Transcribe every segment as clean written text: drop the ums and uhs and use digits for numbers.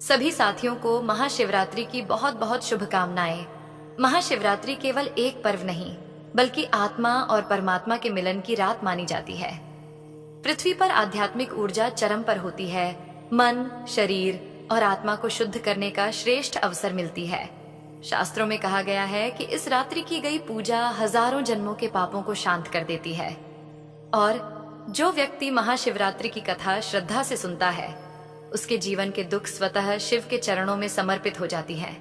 सभी साथियों को महाशिवरात्रि की बहुत बहुत शुभकामनाएं। महाशिवरात्रि केवल एक पर्व नहीं, बल्कि आत्मा और परमात्मा के मिलन की रात मानी जाती है। पृथ्वी पर आध्यात्मिक ऊर्जा चरम पर होती है। मन, शरीर और आत्मा को शुद्ध करने का श्रेष्ठ अवसर मिलती है। शास्त्रों में कहा गया है कि इस रात्रि की गई पूजा हजारों जन्मों के पापों को शांत कर देती है। और जो व्यक्ति महाशिवरात्रि की कथा श्रद्धा से सुनता है, उसके जीवन के दुख स्वतः शिव के चरणों में समर्पित हो जाती हैं।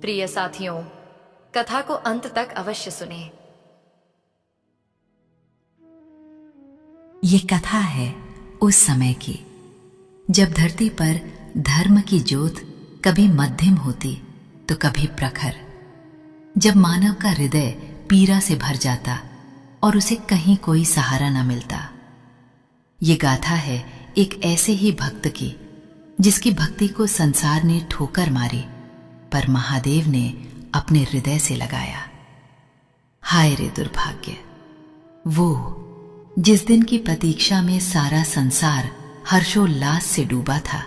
प्रिय साथियों, कथा को अंत तक अवश्य सुनें। ये कथा है उस समय की जब धरती पर धर्म की ज्योत कभी मध्यम होती तो कभी प्रखर, जब मानव का हृदय पीड़ा से भर जाता और उसे कहीं कोई सहारा न मिलता। ये गाथा है एक ऐसे ही भक्त की जिसकी भक्ति को संसार ने ठोकर मारी, पर महादेव ने अपने हृदय से लगाया। हाय रे दुर्भाग्य, वो जिस दिन की प्रतीक्षा में सारा संसार हर्षोल्लास से डूबा था।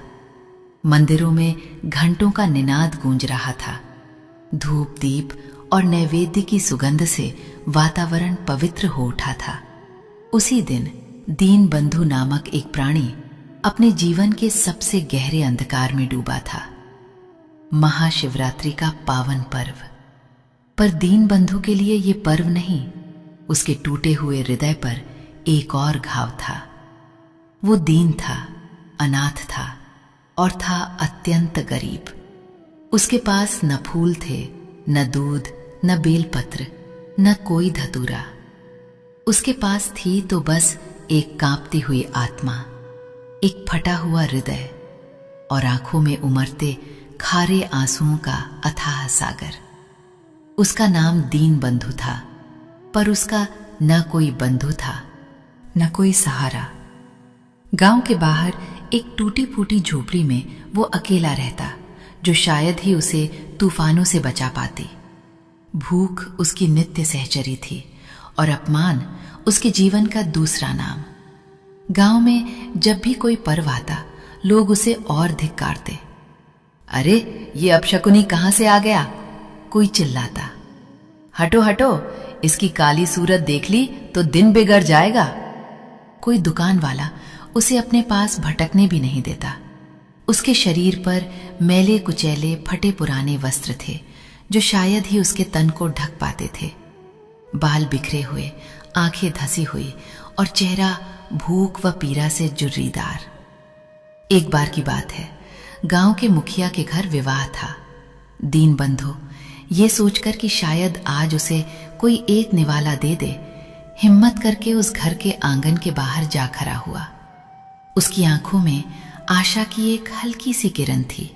मंदिरों में घंटों का निनाद गूंज रहा था। धूप दीप और नैवेद्य की सुगंध से वातावरण पवित्र हो उठा था। उसी दिन दीन बंधु नामक एक प्राणी अपने जीवन के सबसे गहरे अंधकार में डूबा था। महाशिवरात्रि का पावन पर्व, पर दीन बंधु के लिए ये पर्व नहीं, उसके टूटे हुए हृदय पर एक और घाव था। वो दीन था, अनाथ था और था अत्यंत गरीब। उसके पास न फूल थे, न दूध, न बेलपत्र, न कोई धतूरा। उसके पास थी तो बस एक कांपती हुई आत्मा, एक फटा हुआ हृदय और आंखों में उमड़ते खारे आंसुओं का अथाह सागर। उसका नाम दीन बंधु था, पर उसका न कोई बंधु था, न कोई सहारा। गांव के बाहर एक टूटी फूटी झोपड़ी में वो अकेला रहता, जो शायद ही उसे तूफानों से बचा पाती। भूख उसकी नित्य सहचरी थी और अपमान उसके जीवन का दूसरा नाम। गांव में जब भी कोई पर्व आता, लोग उसे और धिक्कारते। अरे ये अपशकुनी कहां से आ गया, कोई चिल्लाता। हटो हटो, इसकी काली सूरत देख ली तो दिन बिगड़ जाएगा। कोई दुकान वाला उसे अपने पास भटकने भी नहीं देता। उसके शरीर पर मैले कुचैले फटे पुराने वस्त्र थे, जो शायद ही उसके तन को ढक पाते थे। बाल बिखरे हुए, आंखें धसी हुई और चेहरा भूख व पीड़ा से जुर्रीदार। एक बार की बात है, गांव के मुखिया के घर विवाह था। दीन बंधु ये सोचकर कि शायद आज उसे कोई एक निवाला दे दे, हिम्मत करके उस घर के आंगन के बाहर जा खड़ा हुआ। उसकी आंखों में आशा की एक हल्की सी किरण थी,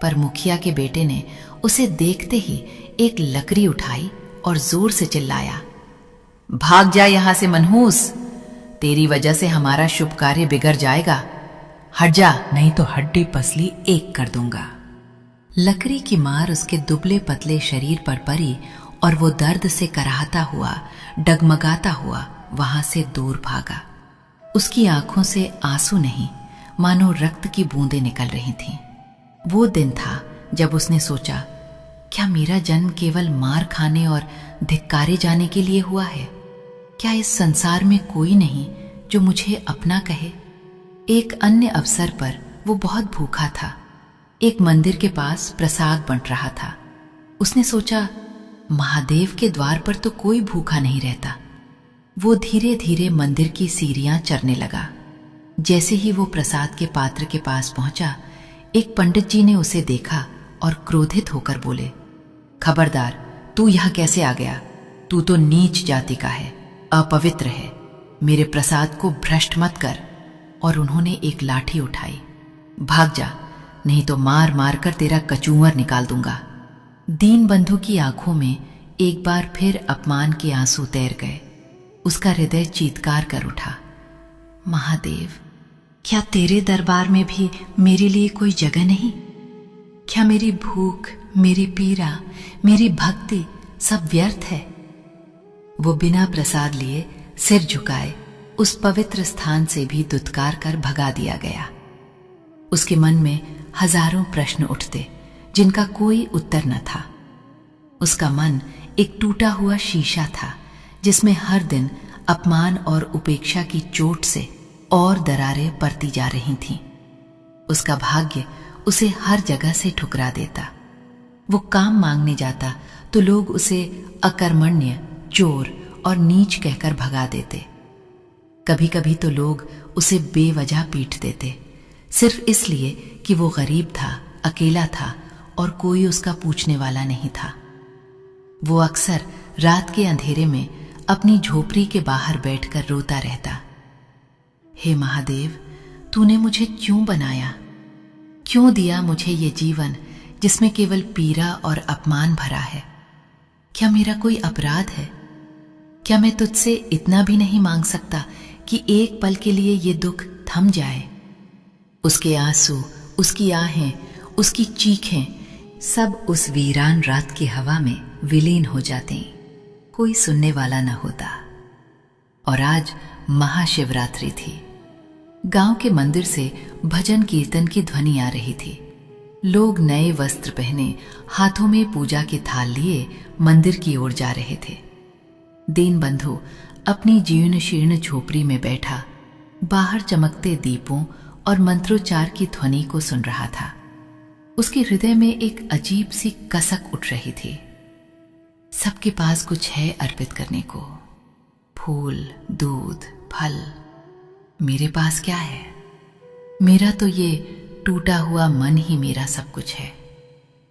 पर मुखिया के बेटे ने उसे देखते ही एक लकड़ी उठाई और जोर से चिल्लाया, भाग जा यहां से मनहूस, तेरी वजह से हमारा शुभ कार्य बिगड़ जाएगा। हट जा, नहीं तो हड्डी पसली एक कर दूंगा। लकड़ी की मार उसके दुबले पतले शरीर पर पड़ी और वो दर्द से कराहता हुआ, डगमगाता हुआ वहां से दूर भागा। उसकी आंखों से आंसू नहीं, मानो रक्त की बूंदें निकल रही थीं। वो दिन था जब उसने सोचा, क्या मेरा जन्म केवल मार खाने और धिक्कारे जाने के लिए हुआ है? क्या इस संसार में कोई नहीं जो मुझे अपना कहे? एक अन्य अवसर पर वो बहुत भूखा था। एक मंदिर के पास प्रसाद बंट रहा था। उसने सोचा, महादेव के द्वार पर तो कोई भूखा नहीं रहता। वो धीरे धीरे मंदिर की सीढ़ियां चढ़ने लगा। जैसे ही वो प्रसाद के पात्र के पास पहुंचा, एक पंडित जी ने उसे देखा और क्रोधित होकर बोले, खबरदार, तू यहां कैसे आ गया? तू तो नीच जाति का है, अपवित्र है। मेरे प्रसाद को भ्रष्ट मत कर। और उन्होंने एक लाठी उठाई। भाग जा, नहीं तो मार मार कर तेरा कचूमर निकाल दूंगा। दीन बंधु की आंखों में एक बार फिर अपमान के आंसू तैर गए। उसका हृदय चीत्कार कर उठा, महादेव, क्या तेरे दरबार में भी मेरे लिए कोई जगह नहीं? क्या मेरी भूख, मेरी पीड़ा, मेरी भक्ति सब व्यर्थ है? वो बिना प्रसाद लिए सिर झुकाए उस पवित्र स्थान से भी दुत्कार कर भगा दिया गया। उसके मन में हजारों प्रश्न उठते जिनका कोई उत्तर न था। उसका मन एक टूटा हुआ शीशा था जिसमें हर दिन अपमान और उपेक्षा की चोट से और दरारें पड़ती जा रही थीं। उसका भाग्य उसे हर जगह से ठुकरा देता। वो काम मांगने जाता तो लोग उसे अकर्मण्य, चोर और नीच कहकर भगा देते। कभी कभी तो लोग उसे बेवजह पीट देते, सिर्फ इसलिए कि वो गरीब था, अकेला था और कोई उसका पूछने वाला नहीं था। वो अक्सर रात के अंधेरे में अपनी झोपड़ी के बाहर बैठकर रोता रहता। हे महादेव, तूने मुझे क्यों बनाया? क्यों दिया मुझे ये जीवन जिसमें केवल पीड़ा और अपमान भरा है? क्या मेरा कोई अपराध है? क्या मैं तुझसे इतना भी नहीं मांग सकता कि एक पल के लिए ये दुख थम जाए? उसके आंसू, उसकी आहें, उसकी चीखें सब उस वीरान रात की हवा में विलीन हो जाते। कोई सुनने वाला न होता। और आज महाशिवरात्रि थी। गांव के मंदिर से भजन कीर्तन की ध्वनि आ रही थी। लोग नए वस्त्र पहने, हाथों में पूजा के थाल लिए मंदिर की ओर जा रहे थे। दीनबंधु अपनी जीर्ण शीर्ण झोपड़ी में बैठा बाहर चमकते दीपों और मंत्रोच्चार की ध्वनि को सुन रहा था। उसके हृदय में एक अजीब सी कसक उठ रही थी। सबके पास कुछ है अर्पित करने को, फूल, दूध, फल। मेरे पास क्या है? मेरा तो ये टूटा हुआ मन ही मेरा सब कुछ है।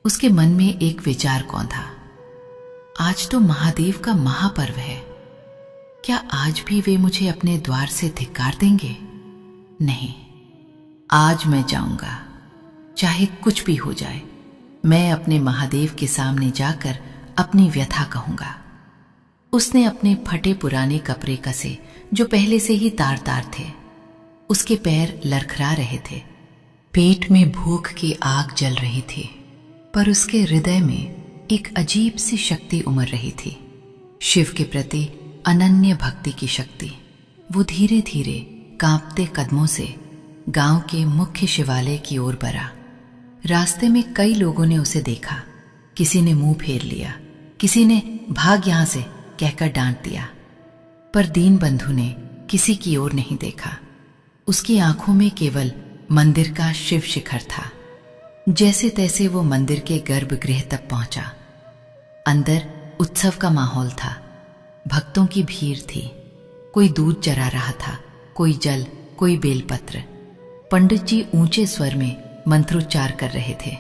उसके मन में एक विचार कौंधा। आज तो महादेव का महापर्व है। क्या आज भी वे मुझे अपने द्वार से धिक्कार देंगे? नहीं, आज मैं जाऊंगा, चाहे कुछ भी हो जाए। मैं अपने महादेव के सामने जाकर अपनी व्यथा कहूंगा। उसने अपने फटे पुराने कपड़े कसे जो पहले से ही तार तार थे। उसके पैर लरखरा रहे थे। पेट में भूख की आग जल रही थी, पर उसके हृदय में एक अजीब सी शक्ति उमड़ रही थी, शिव के प्रति अनन्य भक्ति की शक्ति। वो धीरे धीरे कांपते कदमों से गांव के मुख्य शिवालय की ओर बढ़ा। रास्ते में कई लोगों ने उसे देखा। किसी ने मुंह फेर लिया, किसी ने भाग यहां से कहकर डांट दिया, पर दीनबंधु ने किसी की ओर नहीं देखा। उसकी आंखों में केवल मंदिर का शिव शिखर था। जैसे तैसे वो मंदिर के गर्भगृह तक पहुंचा। अंदर उत्सव का माहौल था। भक्तों की भीड़ थी। कोई दूध चढ़ा रहा था, कोई जल, कोई बेलपत्र। पंडित जी ऊंचे स्वर में मंत्रोच्चार कर रहे थे।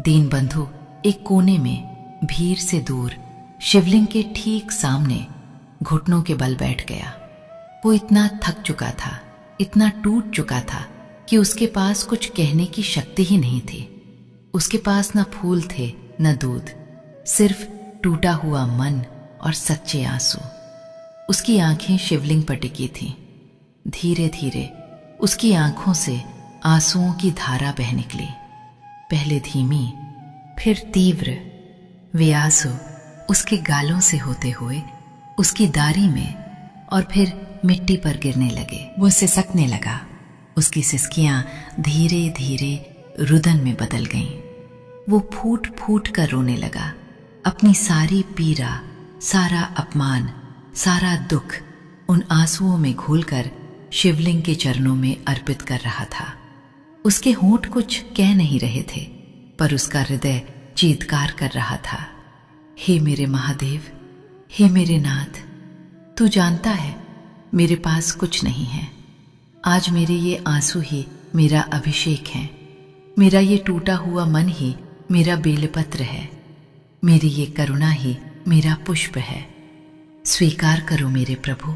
दीनबंधु एक कोने में भीड़ से दूर शिवलिंग के ठीक सामने घुटनों के बल बैठ गया। वो इतना थक चुका था, इतना टूट चुका था कि उसके पास कुछ कहने की शक्ति ही नहीं थी। उसके पास न फूल थे न दूध, सिर्फ टूटा हुआ मन और सच्चे आंसू। उसकी आंखें शिवलिंग पर टिकी थीं। धीरे धीरे उसकी आंखों से आंसुओं की धारा बह निकली, पहले धीमी फिर तीव्र। वे आंसू उसके गालों से होते हुए उसकी दाढ़ी में और फिर मिट्टी पर गिरने लगे। वो सिसकने लगा। उसकी सिसकियां धीरे धीरे रुदन में बदल गईं। वो फूट फूट कर रोने लगा। अपनी सारी पीड़ा, सारा अपमान, सारा दुख उन आंसुओं में घोलकर शिवलिंग के चरणों में अर्पित कर रहा था। उसके होंठ कुछ कह नहीं रहे थे, पर उसका हृदय चीत्कार कर रहा था। हे मेरे महादेव, हे मेरे नाथ, तू जानता है मेरे पास कुछ नहीं है। आज मेरे ये आंसू ही मेरा अभिषेक है। मेरा ये टूटा हुआ मन ही मेरा बेलपत्र है। मेरी ये करुणा ही मेरा पुष्प है। स्वीकार करो मेरे प्रभु,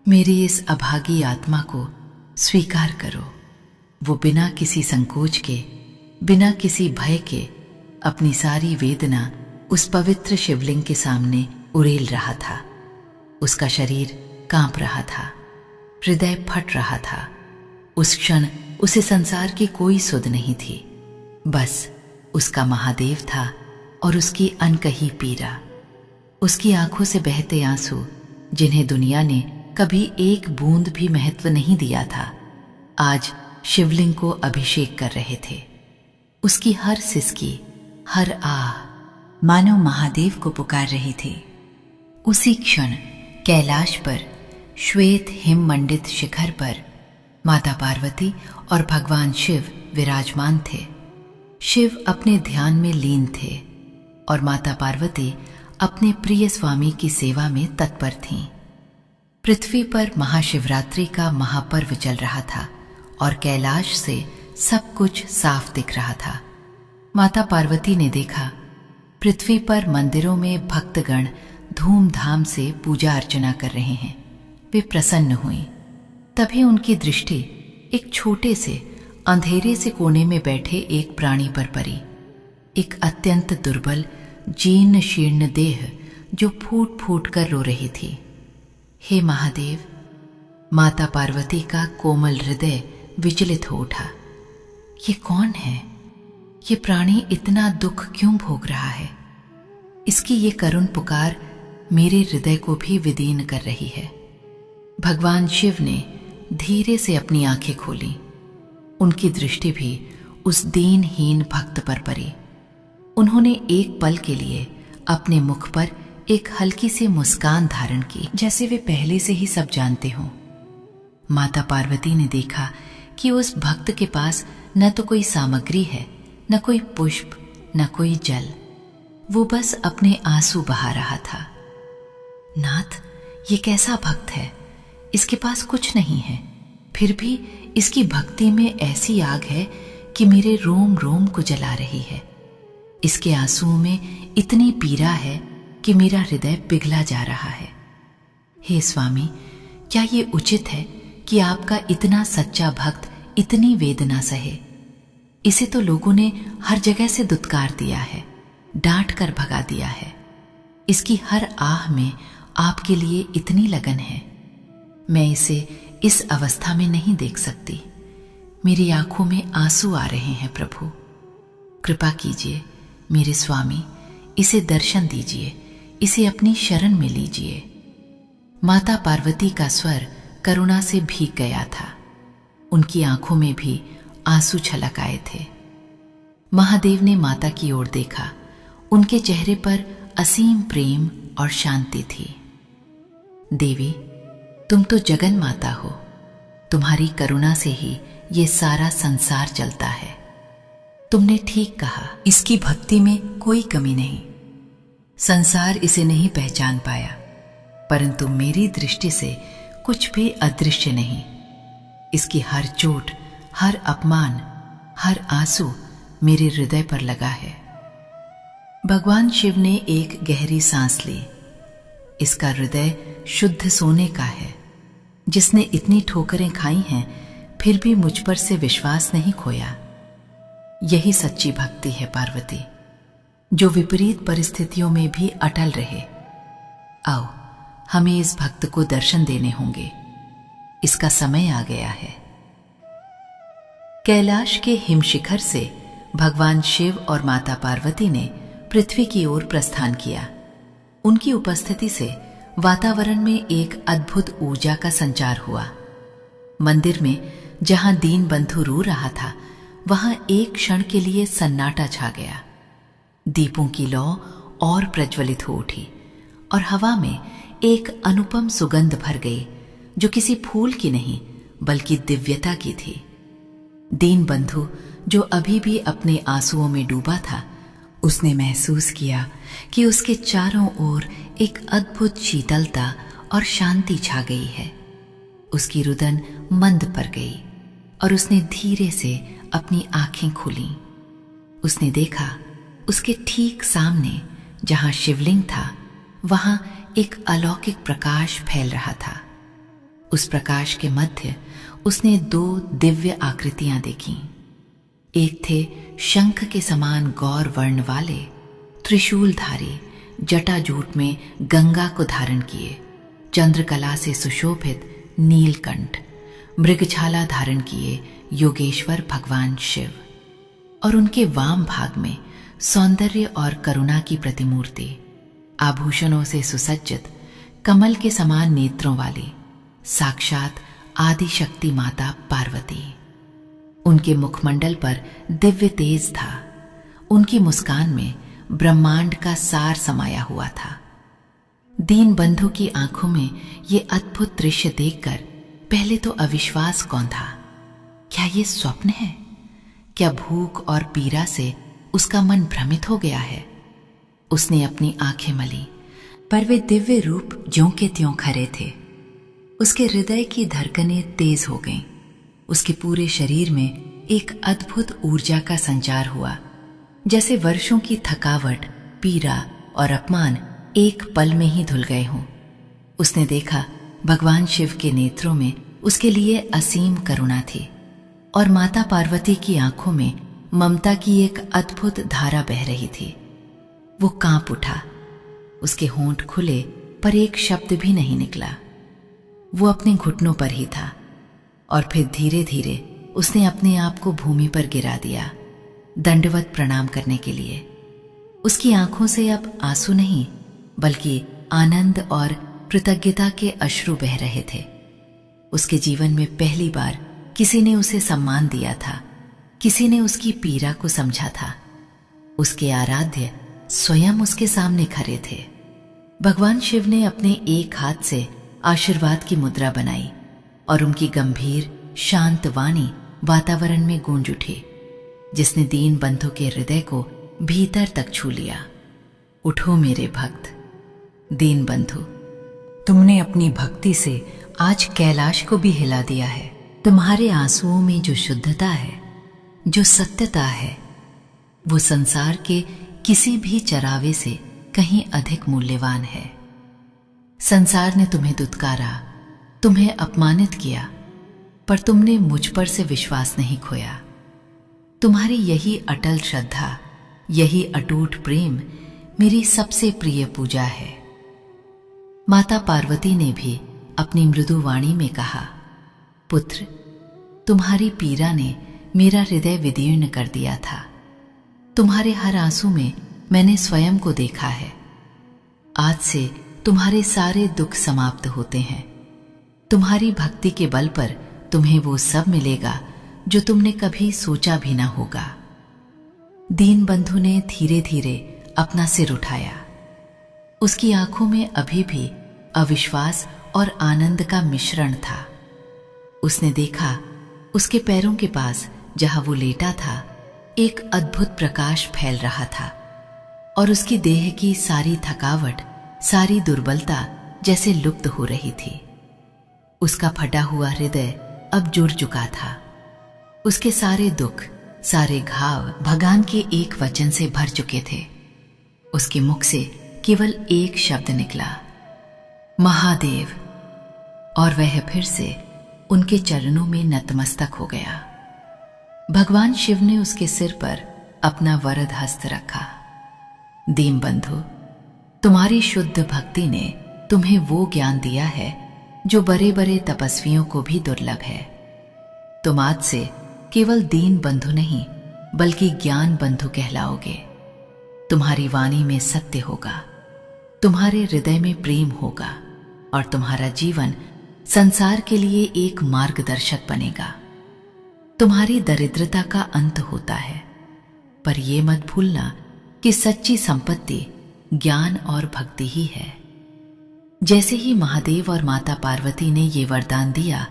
मेरी इस अभागी आत्मा को स्वीकार करो। वो बिना किसी संकोच के, बिना किसी भय के अपनी सारी वेदना उस पवित्र शिवलिंग के सामने उड़ेल रहा था। उसका शरीर कांप रहा था, हृदय फट रहा था। उस क्षण उसे संसार की कोई सुध नहीं थी, बस उसका महादेव था और उसकी अनकही पीड़ा। उसकी आंखों से बहते आंसू, जिन्हें दुनिया ने कभी एक बूंद भी महत्व नहीं दिया था, आज शिवलिंग को अभिषेक कर रहे थे। उसकी हर सिसकी, हर आह मानो महादेव को पुकार रही थी। उसी क्षण कैलाश पर श्वेत हिम मंडित शिखर पर माता पार्वती और भगवान शिव विराजमान थे। शिव अपने ध्यान में लीन थे और माता पार्वती अपने प्रिय स्वामी की सेवा में तत्पर थीं। पृथ्वी पर महाशिवरात्रि का महापर्व चल रहा था और कैलाश से सब कुछ साफ दिख रहा था। माता पार्वती ने देखा पृथ्वी पर मंदिरों में भक्तगण धूमधाम से पूजा अर्चना कर रहे हैं। वे प्रसन्न हुई। तभी उनकी दृष्टि एक छोटे से अंधेरे से कोने में बैठे एक प्राणी पर पड़ी। एक अत्यंत दुर्बल जीर्ण शीर्ण देह जो फूट फूट कर रो रही थी। हे महादेव! माता पार्वती का कोमल हृदय विचलित हो उठा। ये कौन है? ये प्राणी इतना दुख क्यों भोग रहा है? इसकी ये करुण पुकार मेरे हृदय को भी विदीन कर रही है। भगवान शिव ने धीरे से अपनी आंखें खोली। उनकी दृष्टि भी उस दीनहीन भक्त पर पड़ी। उन्होंने एक पल के लिए अपने मुख पर एक हल्की सी मुस्कान धारण की, जैसे वे पहले से ही सब जानते हों। माता पार्वती ने देखा कि उस भक्त के पास न तो कोई सामग्री है, न कोई पुष्प, न कोई जल। वो बस अपने आंसू बहा रहा था। नाथ, ये कैसा भक्त है? इसके पास कुछ नहीं है, फिर भी इसकी भक्ति में ऐसी आग है कि मेरे रोम रोम को जला रही है। इसके आंसुओं में इतनी पीड़ा है कि मेरा हृदय पिघला जा रहा है। हे स्वामी, क्या ये उचित है कि आपका इतना सच्चा भक्त इतनी वेदना सहे? इसे तो लोगों ने हर जगह से दुत्कार दिया है, डांट कर भगा दिया है। इसकी हर आह में आपके लिए इतनी लगन है। मैं इसे इस अवस्था में नहीं देख सकती। मेरी आंखों में आंसू आ रहे हैं। प्रभु, कृपा कीजिए मेरे स्वामी, इसे दर्शन दीजिए, इसे अपनी शरण में लीजिए। माता पार्वती का स्वर करुणा से भीग गया था। उनकी आंखों में भी आंसू छलक आए थे। महादेव ने माता की ओर देखा। उनके चेहरे पर असीम प्रेम और शांति थी। देवी, तुम तो जगन माता हो। तुम्हारी करुणा से ही ये सारा संसार चलता है। तुमने ठीक कहा, इसकी भक्ति में कोई कमी नहीं। संसार इसे नहीं पहचान पाया, परंतु मेरी दृष्टि से कुछ भी अदृश्य नहीं। इसकी हर चोट, हर अपमान, हर आंसू मेरे हृदय पर लगा है। भगवान शिव ने एक गहरी सांस ली। इसका हृदय शुद्ध सोने का है। जिसने इतनी ठोकरें खाई हैं, फिर भी मुझ पर से विश्वास नहीं खोया। यही सच्ची भक्ति है पार्वती, जो विपरीत परिस्थितियों में भी अटल रहे। आओ, हमें इस भक्त को दर्शन देने होंगे। इसका समय आ गया है। कैलाश के हिमशिखर से भगवान शिव और माता पार्वती ने पृथ्वी की ओर प्रस्थान किया। उनकी उपस्थिति से वातावरण में एक अद्भुत ऊर्जा का संचार हुआ। मंदिर में जहां दीन बंधु रो रहा था, वहां एक क्षण के लिए सन्नाटा छा गया। दीपों की लौ और प्रज्वलित हो उठी और हवा में एक अनुपम सुगंध भर गई, जो किसी फूल की नहीं बल्कि दिव्यता की थी। दीन बंधु, जो अभी भी अपने आंसुओं में डूबा था, उसने महसूस किया कि उसके चारों ओर एक अद्भुत शीतलता और शांति छा गई है। उसकी रुदन मंद पड़ गई और उसने धीरे से अपनी आंखें खोली। उसने देखा उसके ठीक सामने जहां शिवलिंग था, वहां एक अलौकिक प्रकाश फैल रहा था। उस प्रकाश के मध्य उसने दो दिव्य आकृतियां देखीं। एक थे शंख के समान गौर वर्ण वाले, त्रिशूलधारी, जटाजूट में गंगा को धारण किए, चंद्रकला से सुशोभित नीलकंठ, मृगछाला धारण किए योगेश्वर भगवान शिव, और उनके वाम भाग में सौंदर्य और करुणा की प्रतिमूर्ति, आभूषणों से सुसज्जित, कमल के समान नेत्रों वाली साक्षात आदि शक्ति माता पार्वती। उनके मुखमंडल पर दिव्य तेज था। उनकी मुस्कान में ब्रह्मांड का सार समाया हुआ था। दीन बंधु की आंखों में ये अद्भुत दृश्य देखकर पहले तो अविश्वास कौन था। क्या ये स्वप्न है? क्या भूख और पीड़ा से उसका मन भ्रमित हो गया है? उसने अपनी आंखें मली, पर वे दिव्य रूप ज्यों के त्यों खरे थे। उसके हृदय की धड़कनें तेज हो गईं। उसके पूरे शरीर में एक अद्भुत ऊर्जा का संचार हुआ, जैसे वर्षों की थकावट, पीड़ा और अपमान एक पल में ही धुल गए हों। उसने देखा भगवान शिव के नेत्रों में उसके लिए असीम करुणा थी और माता पार्वती की आंखों में ममता की एक अद्भुत धारा बह रही थी। वो कांप उठा। उसके होंठ खुले पर एक शब्द भी नहीं निकला। वो अपने घुटनों पर ही था और फिर धीरे धीरे उसने अपने आप को भूमि पर गिरा दिया, दंडवत प्रणाम करने के लिए। उसकी आंखों से अब आंसू नहीं बल्कि आनंद और कृतज्ञता के अश्रु बह रहे थे। उसके जीवन में पहली बार किसी ने उसे सम्मान दिया था, किसी ने उसकी पीड़ा को समझा था। उसके आराध्य स्वयं उसके सामने खड़े थे। भगवान शिव ने अपने एक हाथ से आशीर्वाद की मुद्रा बनाई और उनकी गंभीर शांत वाणी वातावरण में गूंज उठी, जिसने दीन बंधु के हृदय को भीतर तक छू लिया। उठो मेरे भक्त। दीन बंधु, तुमने अपनी भक्ति से आज कैलाश को भी हिला दिया है। तुम्हारे आंसुओं में जो शुद्धता है, जो सत्यता है, वो संसार के किसी भी चरावे से कहीं अधिक मूल्यवान है। संसार ने तुम्हें दुत्कारा, तुम्हें अपमानित किया, पर तुमने मुझ पर से विश्वास नहीं खोया। तुम्हारी यही अटल श्रद्धा, यही अटूट प्रेम मेरी सबसे प्रिय पूजा है। माता पार्वती ने भी अपनी मृदु वाणी में कहा, पुत्र, तुम्हारी पीड़ा ने मेरा हृदय विदीर्ण कर दिया था। तुम्हारे हर आंसू में मैंने स्वयं को देखा है। आज से तुम्हारे सारे दुख समाप्त होते हैं। तुम्हारी भक्ति के बल पर तुम्हें वो सब मिलेगा जो तुमने कभी सोचा भी ना होगा। दीन बंधु ने धीरे धीरे अपना सिर उठाया। उसकी आंखों में अभी भी अविश्वास और आनंद का मिश्रण था। उसने देखा उसके पैरों के पास जहां वो लेटा था, एक अद्भुत प्रकाश फैल रहा था और उसकी देह की सारी थकावट, सारी दुर्बलता जैसे लुप्त हो रही थी। उसका फटा हुआ हृदय अब जुड़ चुका था। उसके सारे दुख, सारे घाव भगवान के एक वचन से भर चुके थे। उसके मुख से केवल एक शब्द निकला, महादेव, और वह फिर से उनके चरणों में नतमस्तक हो गया। भगवान शिव ने उसके सिर पर अपना वरद हस्त रखा। दीन बंधु, तुम्हारी शुद्ध भक्ति ने तुम्हें वो ज्ञान दिया है जो बड़े बड़े तपस्वियों को भी दुर्लभ है। तुम आज से केवल दीन बंधु नहीं बल्कि ज्ञान बंधु कहलाओगे। तुम्हारी वाणी में सत्य होगा, तुम्हारे हृदय में प्रेम होगा और तुम्हारा जीवन संसार के लिए एक मार्गदर्शक बनेगा। तुम्हारी दरिद्रता का अंत होता है, पर यह मत भूलना कि सच्ची संपत्ति ज्ञान और भक्ति ही है। जैसे ही महादेव और माता पार्वती ने ये वरदान दिया,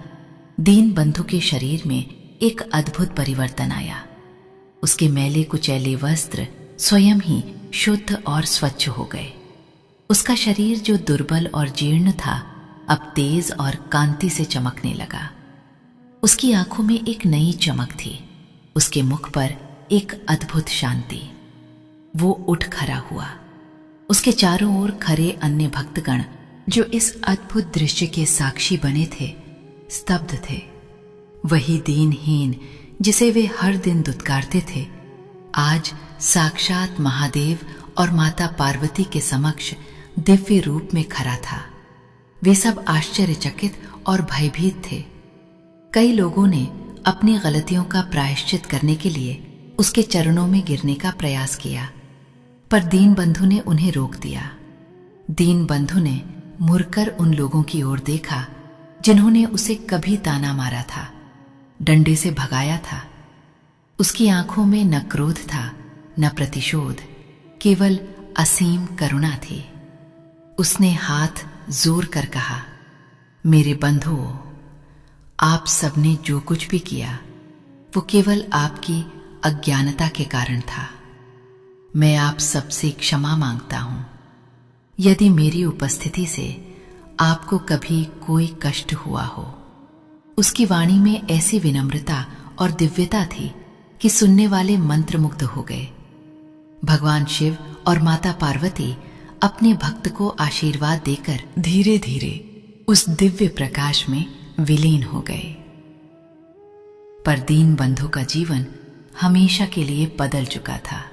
दीन बंधु के शरीर में एक अद्भुत परिवर्तन आया। उसके मैले कुचैले वस्त्र स्वयं ही शुद्ध और स्वच्छ हो गए। उसका शरीर जो दुर्बल और जीर्ण था, अब तेज और कांति से चमकने लगा। उसकी आंखों में एक नई चमक थी। उसके मुख पर एक अद्भुत शांति। वो उठ खड़ा हुआ। उसके चारों ओर खड़े अन्य भक्तगण जो इस अद्भुत दृश्य के साक्षी बने थे, स्तब्ध थे। वही दीनहीन जिसे वे हर दिन दुत्कारते थे, आज साक्षात महादेव और माता पार्वती के समक्ष दिव्य रूप में खड़ा था। वे सब आश्चर्यचकित और भयभीत थे। कई लोगों ने अपनी गलतियों का प्रायश्चित करने के लिए उसके चरणों में गिरने का प्रयास किया, पर दीन बंधु ने उन्हें रोक दिया। दीन बंधु ने मुड़कर उन लोगों की ओर देखा जिन्होंने उसे कभी ताना मारा था, डंडे से भगाया था उसकी आंखों में न क्रोध था न प्रतिशोध, केवल असीम करुणा थी। उसने हाथ जोर कर कहा, मेरे बंधुओं, आप सबने जो कुछ भी किया वो केवल आपकी अज्ञानता के कारण था। मैं आप सबसे क्षमा मांगता हूं यदि मेरी उपस्थिति से आपको कभी कोई कष्ट हुआ हो। उसकी वाणी में ऐसी विनम्रता और दिव्यता थी कि सुनने वाले मंत्रमुग्ध हो गए। भगवान शिव और माता पार्वती अपने भक्त को आशीर्वाद देकर धीरे धीरे उस दिव्य प्रकाश में विलीन हो गए। पर दीन बंधु का जीवन हमेशा के लिए बदल चुका था।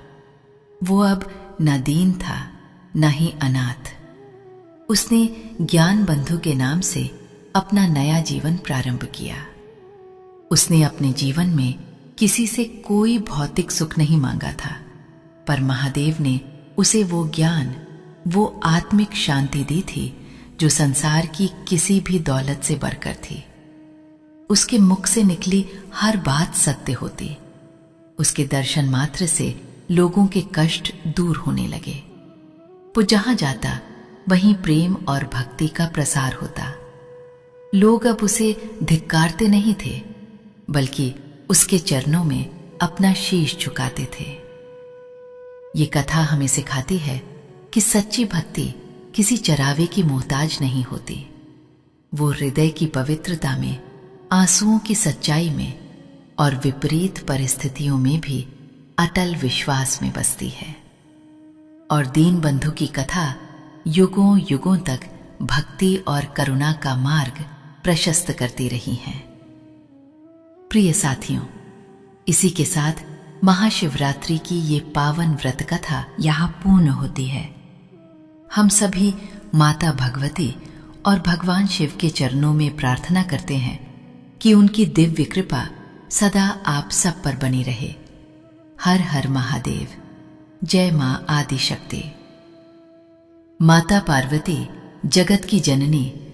वो अब न दीन था न ही अनाथ। उसने ज्ञान बंधु के नाम से अपना नया जीवन प्रारंभ किया। उसने अपने जीवन में किसी से कोई भौतिक सुख नहीं मांगा था, पर महादेव ने उसे वो ज्ञान, वो आत्मिक शांति दी थी जो संसार की किसी भी दौलत से बढ़कर थी। उसके मुख से निकली हर बात सत्य होती। उसके दर्शन मात्र से लोगों के कष्ट दूर होने लगे। वो जहां जाता वहीं प्रेम और भक्ति का प्रसार होता। लोग अब उसे धिक्कारते नहीं थे, बल्कि उसके चरणों में अपना शीश झुकाते थे। ये कथा हमें सिखाती है कि सच्ची भक्ति किसी चरावे की मोहताज नहीं होती। वो हृदय की पवित्रता में, आंसुओं की सच्चाई में और विपरीत परिस्थितियों में भी अटल विश्वास में बसती है। और दीन बंधु की कथा युगों युगों तक भक्ति और करुणा का मार्ग प्रशस्त करती रही है। प्रिय साथियों, इसी के साथ महाशिवरात्रि की ये पावन व्रत कथा यहाँ पूर्ण होती है। हम सभी माता भगवती और भगवान शिव के चरणों में प्रार्थना करते हैं कि उनकी दिव्य कृपा सदा आप सब पर बनी रहे। हर हर महादेव। जय मां आदिशक्ति। माता पार्वती जगत की जननी